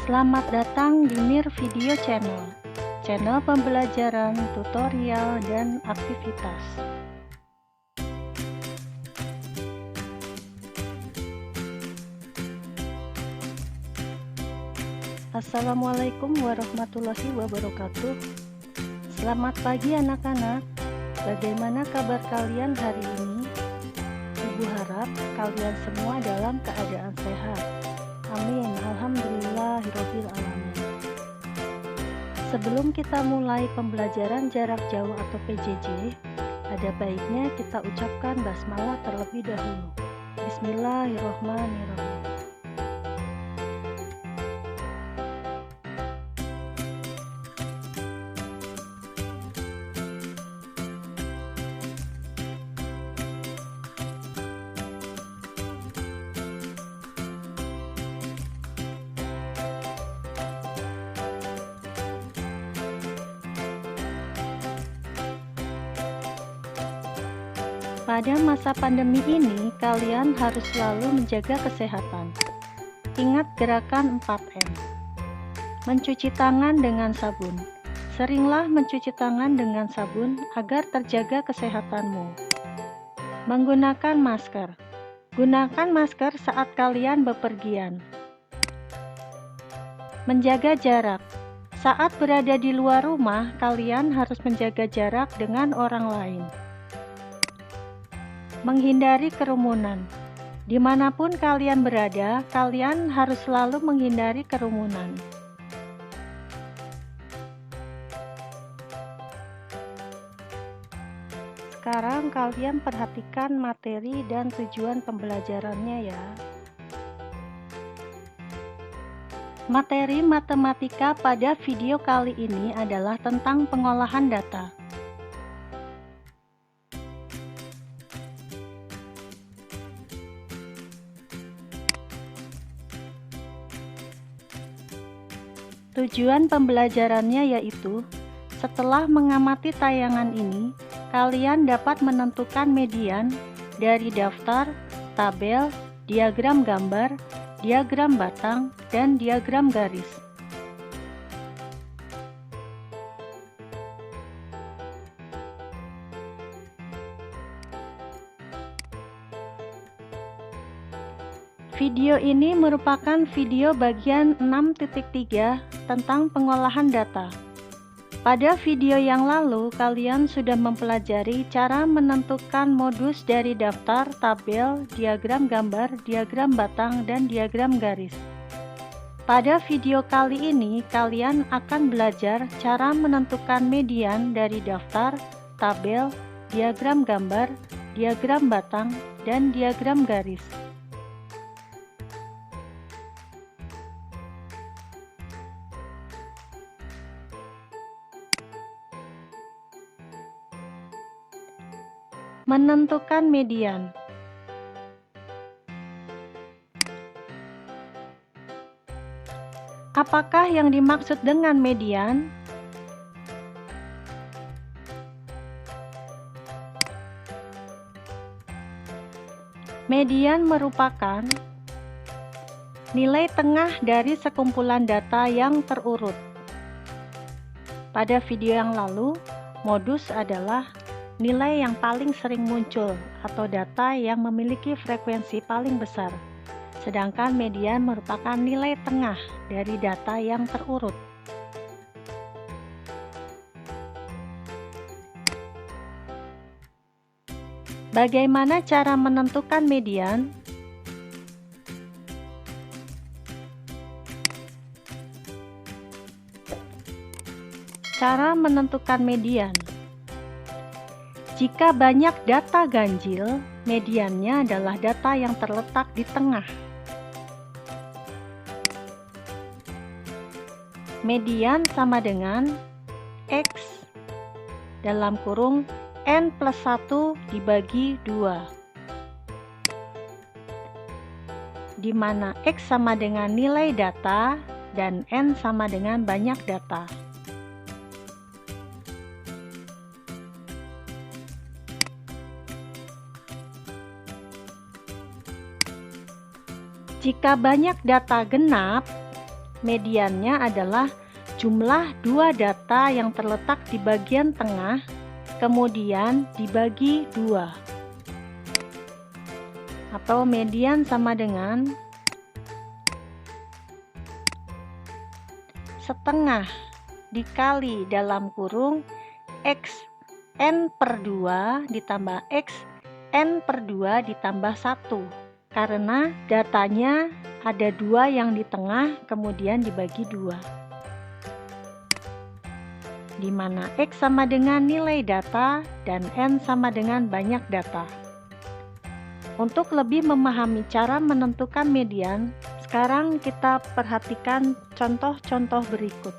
Selamat datang di Mir Video Channel, channel pembelajaran, tutorial, dan aktivitas. Assalamualaikum warahmatullahi wabarakatuh. Selamat pagi anak-anak. Bagaimana kabar kalian hari ini? Ibu harap kalian semua dalam keadaan sehat. Amin. Alhamdulillahirabbil alamin. Sebelum kita mulai pembelajaran jarak jauh atau PJJ, ada baiknya kita ucapkan basmalah terlebih dahulu. Bismillahirrahmanirrahim. Pada masa pandemi ini, kalian harus selalu menjaga kesehatan. Ingat gerakan 4M. Mencuci tangan dengan sabun. Seringlah mencuci tangan dengan sabun agar terjaga kesehatanmu. Menggunakan masker. Gunakan masker saat kalian bepergian. Menjaga jarak. Saat berada di luar rumah, kalian harus menjaga jarak dengan orang lain. Menghindari kerumunan. Dimanapun kalian berada, kalian harus selalu menghindari kerumunan. Sekarang kalian perhatikan materi dan tujuan pembelajarannya ya. Materi matematika pada video kali ini adalah tentang pengolahan data. Tujuan pembelajarannya yaitu, setelah mengamati tayangan ini, kalian dapat menentukan median dari daftar, tabel, diagram gambar, diagram batang, dan diagram garis. Video ini merupakan video bagian 6.3 tentang pengolahan data. Pada video yang lalu, kalian sudah mempelajari cara menentukan modus dari daftar, tabel, diagram gambar, diagram batang, dan diagram garis. Pada video kali ini, kalian akan belajar cara menentukan median dari daftar, tabel, diagram gambar, diagram batang, dan diagram garis. Menentukan median. Apakah yang dimaksud dengan median? Median merupakan nilai tengah dari sekumpulan data yang terurut. Pada video yang lalu, modus adalah nilai yang paling sering muncul atau data yang memiliki frekuensi paling besar. Sedangkan median merupakan nilai tengah dari data yang terurut. Bagaimana cara menentukan median? Cara menentukan median. Jika banyak data ganjil, mediannya adalah data yang terletak di tengah. Median sama dengan X dalam kurung N plus 1 dibagi 2, di mana X sama dengan nilai data dan N sama dengan banyak data. Jika banyak data genap, mediannya adalah jumlah dua data yang terletak di bagian tengah, kemudian dibagi 2. Atau median sama dengan setengah dikali dalam kurung xn/2 ditambah xn/2 ditambah 1, karena datanya ada 2 yang di tengah kemudian dibagi 2, di mana x sama dengan nilai data dan n sama dengan banyak data. Untuk lebih memahami cara menentukan median, sekarang kita perhatikan contoh-contoh berikut.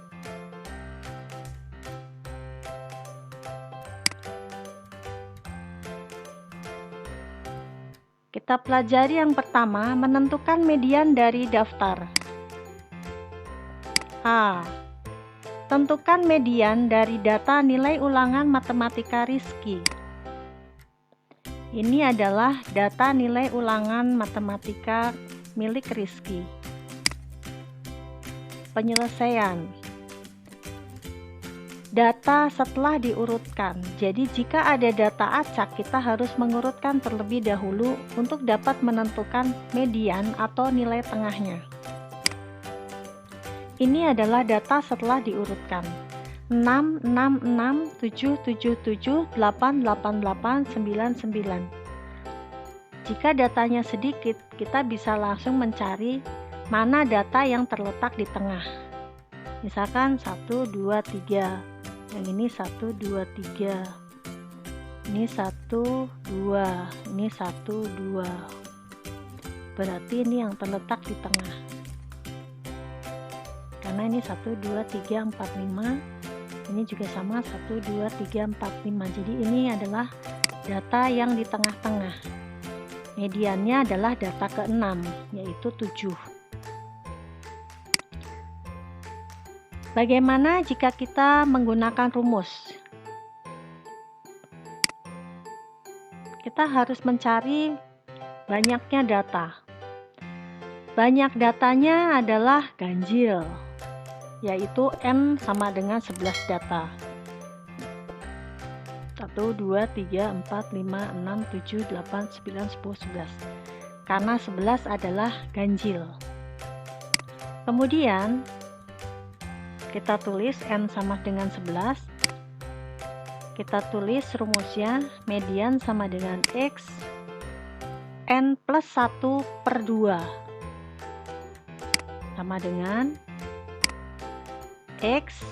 Kita pelajari yang pertama, menentukan median dari daftar. A. Tentukan median dari data nilai ulangan matematika Rizky. Ini adalah data nilai ulangan matematika milik Rizky. Penyelesaian. Data setelah diurutkan. Jadi jika ada data acak, kita harus mengurutkan terlebih dahulu untuk dapat menentukan median atau nilai tengahnya. Ini adalah data setelah diurutkan. 6, 6, 6, 7, 7, 7, 8, 8, 8, 9, 9. Jika datanya sedikit, kita bisa langsung mencari mana data yang terletak di tengah. Misalkan 1, 2, 3. Yang ini 1, 2, 3. Ini 1, 2. Ini 1, 2. Berarti ini yang terletak di tengah. Karena ini 1, 2, 3, 4, 5. Ini juga sama 1, 2, 3, 4, 5. Jadi ini adalah data yang di tengah-tengah. Mediannya adalah data ke-6, yaitu 7. Bagaimana jika kita menggunakan rumus? Kita harus mencari banyaknya data. Banyak datanya adalah ganjil, yaitu n sama dengan 11 data. 1, 2, 3, 4, 5, 6, 7, 8, 9, 10, 11. Karena 11 adalah ganjil. Kemudian kita tulis n sama dengan 11. Kita tulis rumusnya, median sama dengan x n plus 1/2 sama dengan x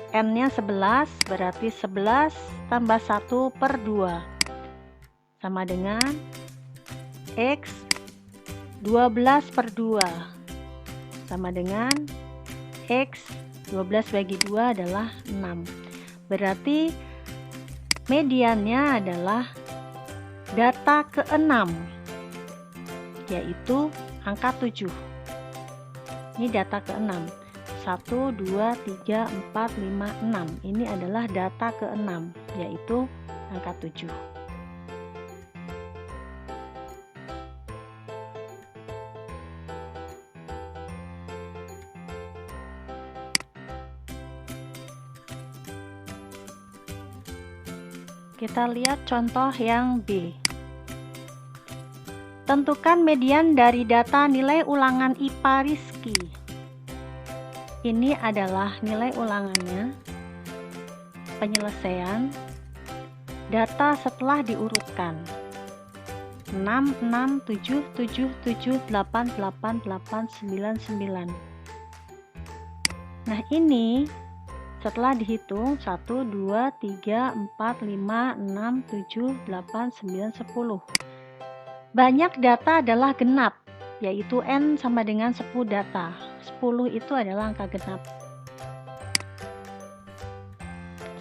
n-nya 11, berarti 11 tambah 1/2 sama dengan x 12/2 sama dengan x 12 bagi 2 adalah 6. Berarti mediannya adalah data ke-6, yaitu angka 7. Ini data ke-6. 1, 2, 3, 4, 5, 6. Ini adalah data ke-6, yaitu angka 7. Kita lihat contoh yang B. Tentukan median dari data nilai ulangan IPA Rizky. Ini adalah nilai ulangannya, penyelesaian, data setelah diurutkan. 6, 6, 7, 7, 7, 8, 8, 8, 9, 9. Nah ini setelah dihitung 1, 2, 3, 4, 5, 6, 7, 8, 9, 10. Banyak data adalah genap, yaitu n sama dengan 10 data. 10 itu adalah angka genap.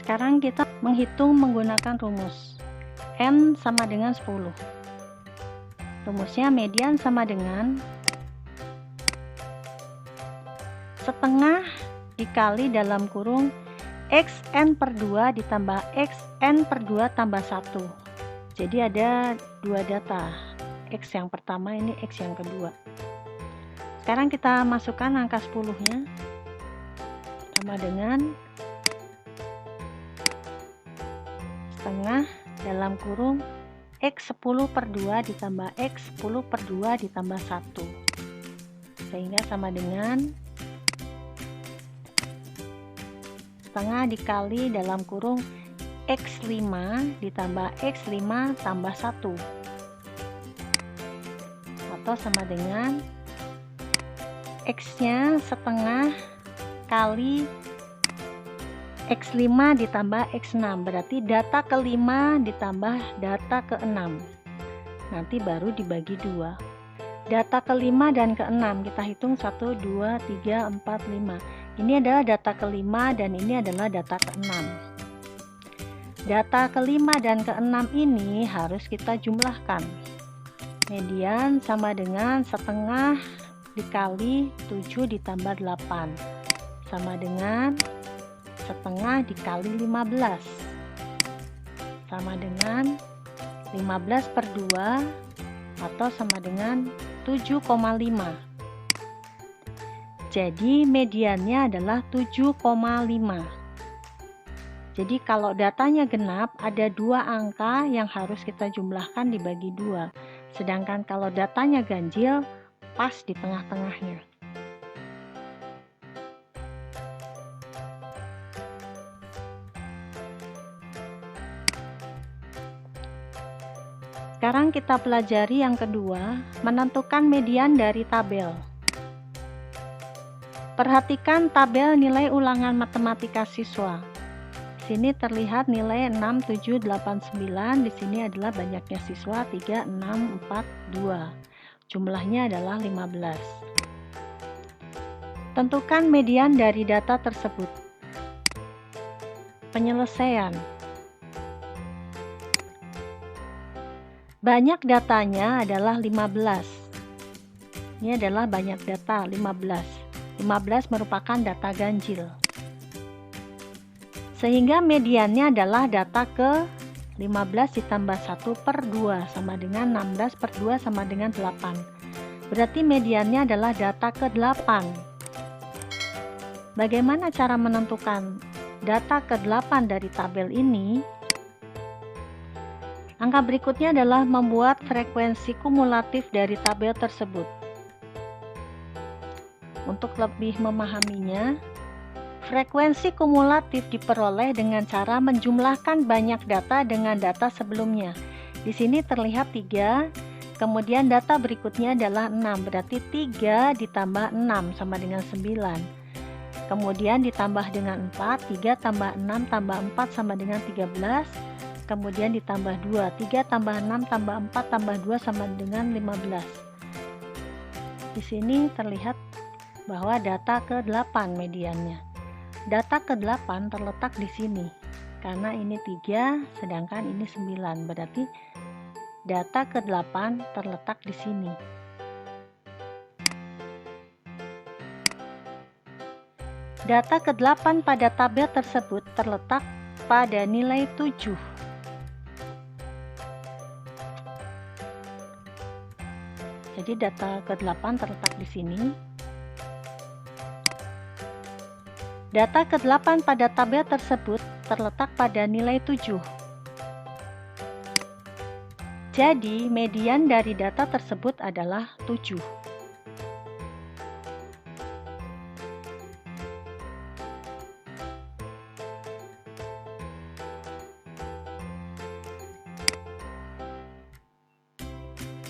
Sekarang kita menghitung menggunakan rumus. N sama dengan 10. Rumusnya median sama dengan setengah dikali dalam kurung xn/2 ditambah xn/2 tambah 1. Jadi ada 2 data. X yang pertama, ini X yang kedua. Sekarang kita masukkan angka 10-nya sama dengan setengah dalam kurung X10 per 2 ditambah X10 per 2 ditambah 1, sehingga sama dengan setengah dikali dalam kurung X5 ditambah X5 tambah 1, atau sama dengan X-nya setengah kali X5 ditambah X6, berarti data ke-5 ditambah data ke-6, nanti baru dibagi 2. Data ke-5 dan ke-6 kita hitung 1, 2, 3, 4, 5. Ini adalah data ke-5 dan ini adalah data ke-6. Data ke-5 dan ke-6 ini harus kita jumlahkan. Median sama dengan setengah dikali 7 ditambah 8, sama dengan setengah dikali 15, sama dengan 15 per 2 atau sama dengan 7,5. Jadi mediannya adalah 7,5. Jadi kalau datanya genap, ada 2 angka yang harus kita jumlahkan dibagi 2. Sedangkan kalau datanya ganjil, pas di tengah-tengahnya. Sekarang kita pelajari yang kedua, menentukan median dari tabel. Perhatikan tabel nilai ulangan matematika siswa. Di sini terlihat nilai 6, 7, 8, 9. Di sini adalah banyaknya siswa 3, 6, 4, 2. Jumlahnya adalah 15. Tentukan median dari data tersebut. Penyelesaian. Banyak datanya adalah 15. Ini adalah banyak data, 15. 15 merupakan data ganjil. Sehingga mediannya adalah data ke 15 ditambah 1 per 2 sama dengan 16 per 2 sama dengan 8. Berarti mediannya adalah data ke 8. Bagaimana cara menentukan data ke 8 dari tabel ini? Angka berikutnya adalah membuat frekuensi kumulatif dari tabel tersebut. Untuk lebih memahaminya, frekuensi kumulatif diperoleh dengan cara menjumlahkan banyak data dengan data sebelumnya. Di sini terlihat 3, kemudian data berikutnya adalah 6, berarti 3 ditambah 6 sama dengan 9. Kemudian ditambah dengan 4, 3 tambah 6 tambah 4 sama dengan 13. Kemudian ditambah 2, 3 tambah 6 tambah 4 tambah 2 sama dengan 15. Di sini terlihat bahwa data ke-8 mediannya. Data ke-8 terletak di sini, karena ini 3, sedangkan ini 9, berarti data ke-8 terletak di sini. Data ke-8 pada tabel tersebut terletak pada nilai 7. Jadi data ke-8 terletak di sini. Data ke-8 pada tabel tersebut terletak pada nilai 7. Jadi, median dari data tersebut adalah 7.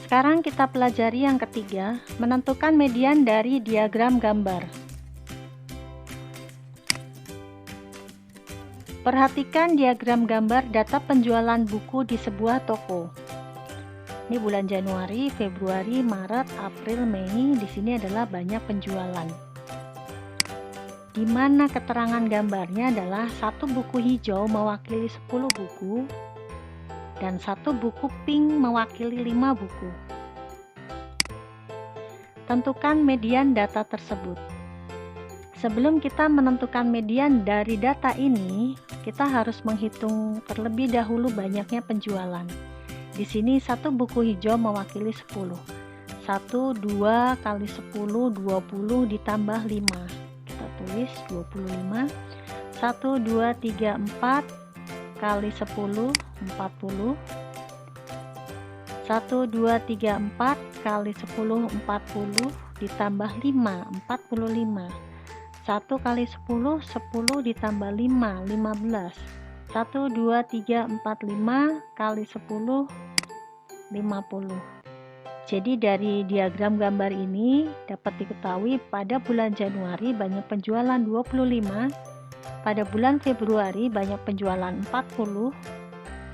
Sekarang kita pelajari yang ketiga, menentukan median dari diagram gambar. Perhatikan diagram gambar data penjualan buku di sebuah toko. Ini bulan Januari, Februari, Maret, April, Mei. Di sini adalah banyak penjualan. Di mana keterangan gambarnya adalah satu buku hijau mewakili 10 buku dan satu buku pink mewakili 5 buku. Tentukan median data tersebut. Sebelum kita menentukan median dari data ini, kita harus menghitung terlebih dahulu banyaknya penjualan. Di sini satu buku hijau mewakili 10. 1, 2 kali 10, 20 ditambah 5. Kita tulis 25. 1, 2, 3, 4 kali 10, 40. 1, 2, 3, 4 kali 10, 40 ditambah 5, 45. 1 kali 10, 10 ditambah 5, 15. 1, 2, 3, 4, 5 kali 10, 50. Jadi dari diagram gambar ini dapat diketahui pada bulan Januari banyak penjualan 25, pada bulan Februari banyak penjualan 40,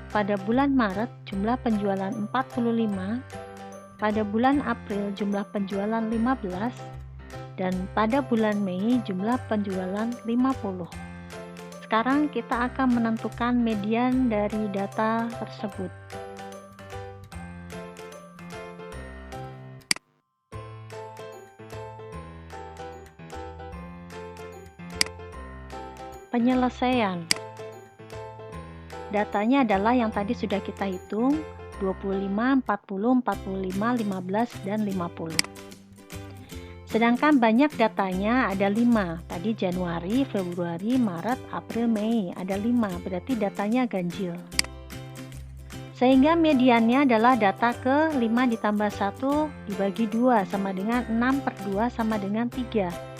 pada bulan Maret jumlah penjualan 45, pada bulan April jumlah penjualan 15, dan pada bulan Mei jumlah penjualan 50. Sekarang kita akan menentukan median dari data tersebut. Penyelesaian. Datanya adalah yang tadi sudah kita hitung, 25, 40, 45, 15, dan 50. Sedangkan banyak datanya ada 5. Tadi Januari, Februari, Maret, April, Mei ada 5, berarti datanya ganjil. Sehingga mediannya adalah data ke 5 ditambah 1 dibagi 2 sama dengan 6 per 2 sama dengan 3.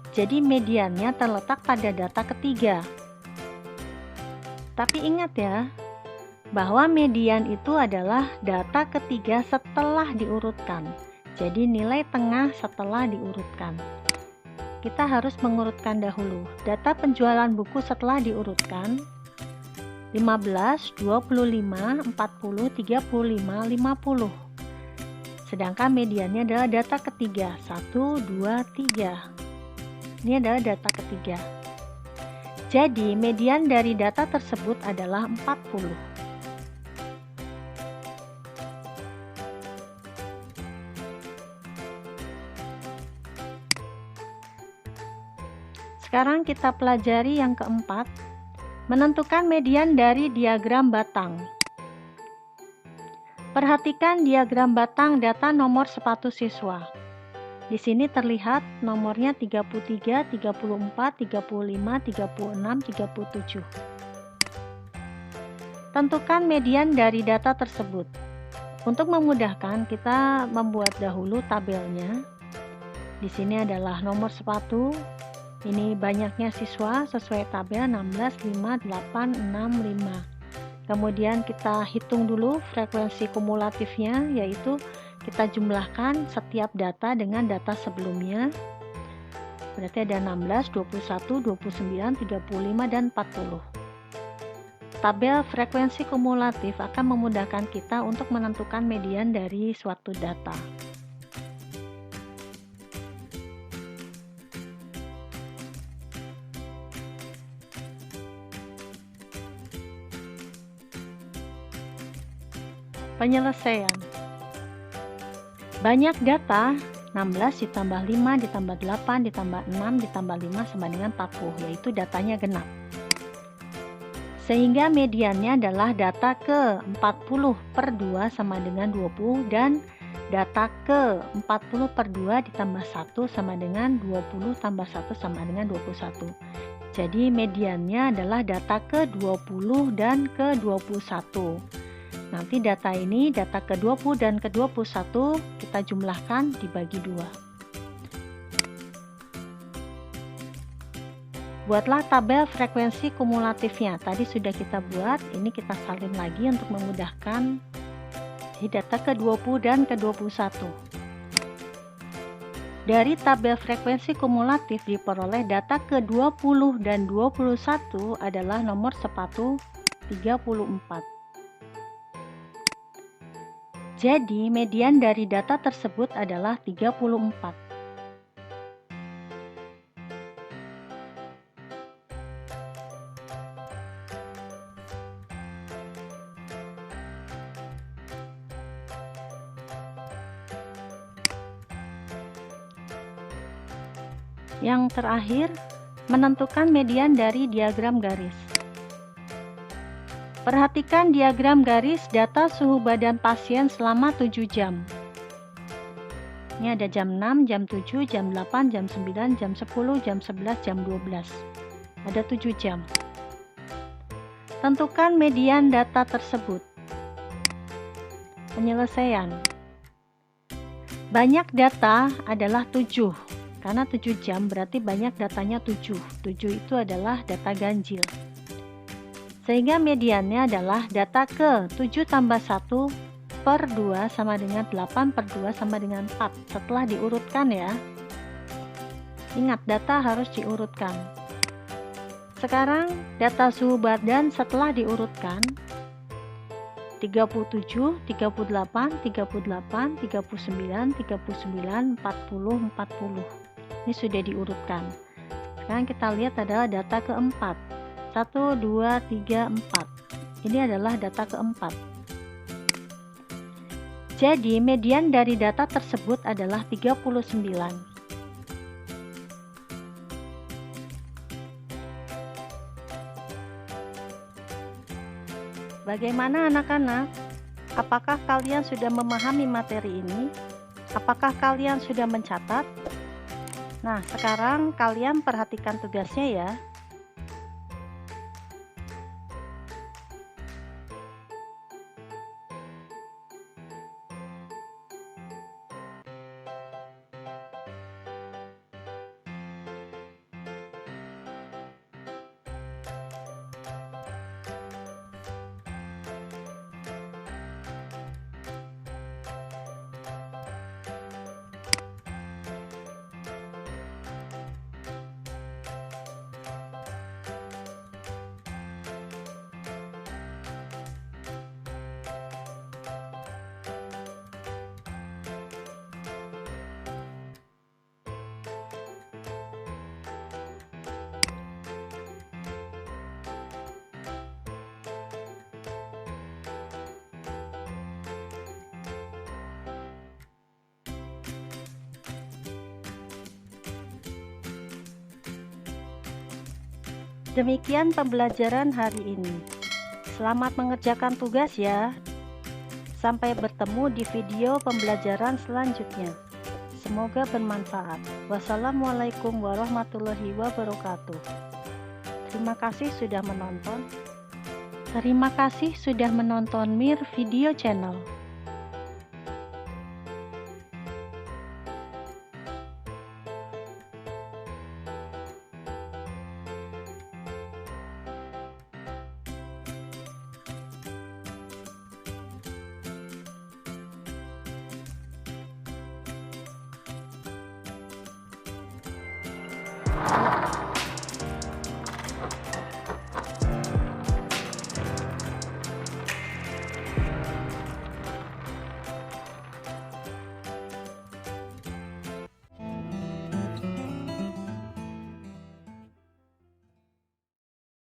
Jadi mediannya terletak pada data ketiga. Tapi ingat ya, bahwa median itu adalah data ketiga setelah diurutkan. Jadi nilai tengah setelah diurutkan. Kita harus mengurutkan dahulu. Data penjualan buku setelah diurutkan 15, 25, 40, 35, 50. Sedangkan mediannya adalah data ketiga 1, 2, 3. Ini adalah data ketiga. Jadi median dari data tersebut adalah 40. Sekarang kita pelajari yang keempat, menentukan median dari diagram batang. Perhatikan diagram batang data nomor sepatu siswa. Di sini terlihat nomornya 33, 34, 35, 36, 37. Tentukan median dari data tersebut. Untuk memudahkan, kita membuat dahulu tabelnya. Di sini adalah nomor sepatu. Ini banyaknya siswa sesuai tabel 16, 5, 8, 6, 5. Kemudian kita hitung dulu frekuensi kumulatifnya, yaitu kita jumlahkan setiap data dengan data sebelumnya. Berarti ada 16, 21, 29, 35, dan 40. Tabel frekuensi kumulatif akan memudahkan kita untuk menentukan median dari suatu data. Penyelesaian. Banyak data, 16 ditambah 5 ditambah 8 ditambah 6 ditambah 5 sama dengan 40, yaitu datanya genap. Sehingga mediannya adalah data ke 40 per 2 sama dengan 20, dan data ke 40 per 2 ditambah 1 sama dengan 20 tambah 1 sama dengan 21. Jadi mediannya adalah data ke 20 dan ke 21. Nanti data ini, data ke-20 dan ke-21 kita jumlahkan dibagi 2. Buatlah tabel frekuensi kumulatifnya. Tadi sudah kita buat, ini kita salin lagi untuk memudahkan. Jadi data ke-20 dan ke-21. Dari tabel frekuensi kumulatif diperoleh data ke-20 dan 21 adalah nomor sepatu 34. Jadi, median dari data tersebut adalah 34. Yang terakhir, menentukan median dari diagram garis. Perhatikan diagram garis data suhu badan pasien selama 7 jam. Ini ada jam 6, jam 7, jam 8, jam 9, jam 10, jam 11, jam 12. Ada 7 jam. Tentukan median data tersebut. Penyelesaian. Banyak data adalah 7. Karena 7 jam berarti banyak datanya 7. 7 itu adalah data ganjil. Sehingga mediannya adalah data ke 7 tambah 1 per 2 sama dengan 8 per 2 sama dengan 4 setelah diurutkan ya. Ingat, data harus diurutkan. Sekarang data suhu badan setelah diurutkan 37, 38, 38, 39, 39, 40, 40. Ini sudah diurutkan. Sekarang kita lihat adalah data keempat. 1, 2, 3, 4. Ini adalah data keempat. Jadi median dari data tersebut adalah 39. Bagaimana anak-anak? Apakah kalian sudah memahami materi ini? Apakah kalian sudah mencatat? Nah, sekarang kalian perhatikan tugasnya ya. Demikian pembelajaran hari ini. Selamat mengerjakan tugas ya. Sampai bertemu di video pembelajaran selanjutnya. Semoga bermanfaat. Wassalamualaikum warahmatullahi wabarakatuh. Terima kasih sudah menonton. Terima kasih sudah menonton Mir Video Channel.